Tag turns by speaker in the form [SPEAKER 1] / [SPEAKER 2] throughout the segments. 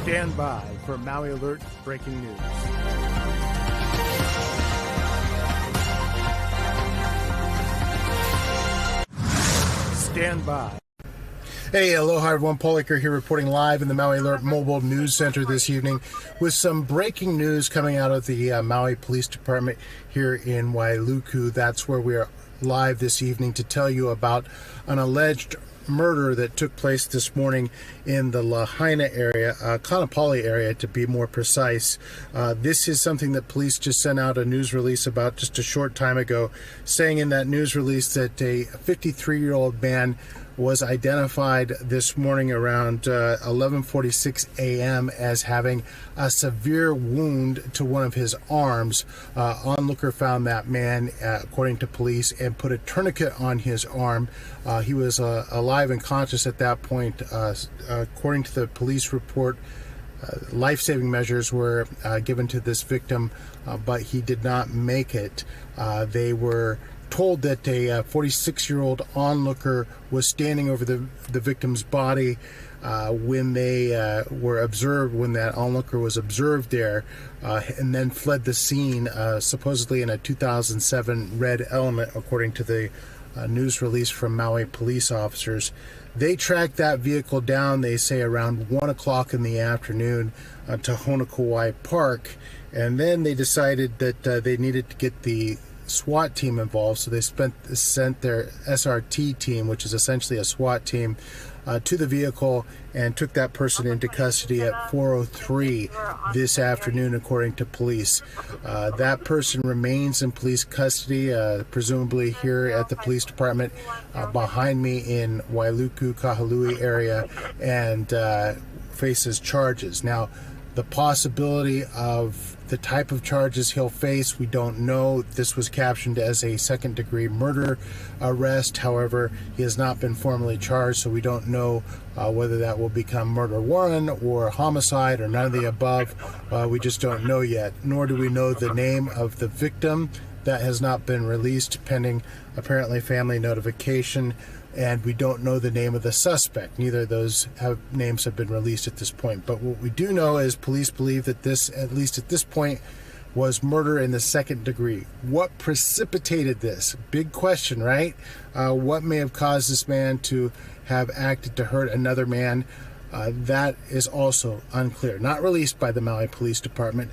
[SPEAKER 1] Stand by for Maui Alert breaking news. Stand by.
[SPEAKER 2] Hey, aloha everyone. Paul Aker here reporting live in the Maui Alert Mobile News Center this evening with some breaking news coming out of the Maui Police Department here in Wailuku. That's where we are live this evening to tell you about an alleged murder that took place this morning in the Lahaina area, Kanapali area to be more precise. This is something that police just sent out a news release about just a short time ago, saying in that news release that a 53-year-old man was identified this morning around 11:46 a.m. as having a severe wound to one of his arms. Onlooker found that man, according to police, and put a tourniquet on his arm. He was alive and conscious at that point. According to the police report, life-saving measures were given to this victim, but he did not make it. They were told that a 46-year-old onlooker was standing over the victim's body when they were observed, when that onlooker was observed there, and then fled the scene, supposedly in a 2007 red Element, according to the news release from Maui police officers. They tracked that vehicle down, they say, around 1 o'clock in the afternoon to Honokawai Park, and then they decided that they needed to get the SWAT team involved, so they sent their SRT team, which is essentially a SWAT team, to the vehicle and took that person into custody at 4:03 this afternoon, according to police. That person remains in police custody, presumably here at the police department behind me in Wailuku, Kahului area, and faces charges. Now, the possibility of the type of charges he'll face, we don't know. This was captioned as a second-degree murder arrest. However, he has not been formally charged, so we don't know whether that will become murder one or homicide or none of the above. We just don't know yet, nor do we know the name of the victim. That has not been released, pending apparently family notification. And we don't know the name of the suspect. Neither of those names have been released at this point. But what we do know is police believe that this, at least at this point, was murder in the second degree. What precipitated this? Big question, right? What may have caused this man to have acted to hurt another man? That is also unclear. Not released by the Maui Police Department.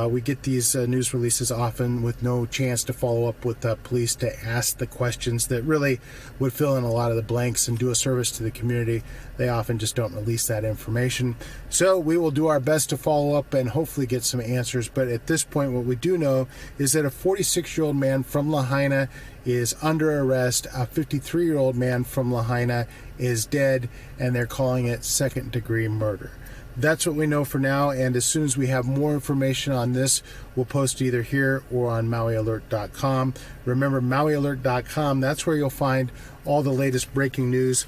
[SPEAKER 2] We get these news releases often with no chance to follow up with police to ask the questions that really would fill in a lot of the blanks and do a service to the community. They often just don't release that information. So we will do our best to follow up and hopefully get some answers. But at this point, what we do know is that a 46-year-old man from Lahaina is under arrest. A 53-year-old man from Lahaina is dead, and they're calling it second-degree murder. That's what we know for now, and as soon as we have more information on this, we'll post either here or on MauiAlert.com. Remember, MauiAlert.com, that's where you'll find all the latest breaking news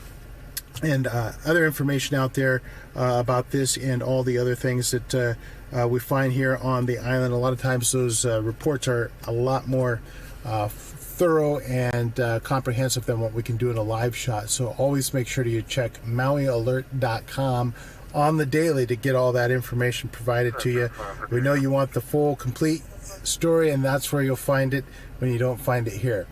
[SPEAKER 2] and other information out there about this and all the other things that we find here on the island. A lot of times those reports are a lot more thorough and comprehensive than what we can do in a live shot. So always make sure to check MauiAlert.com on the daily to get all that information provided to you. We know you want the full, complete story, and that's where you'll find it when you don't find it here.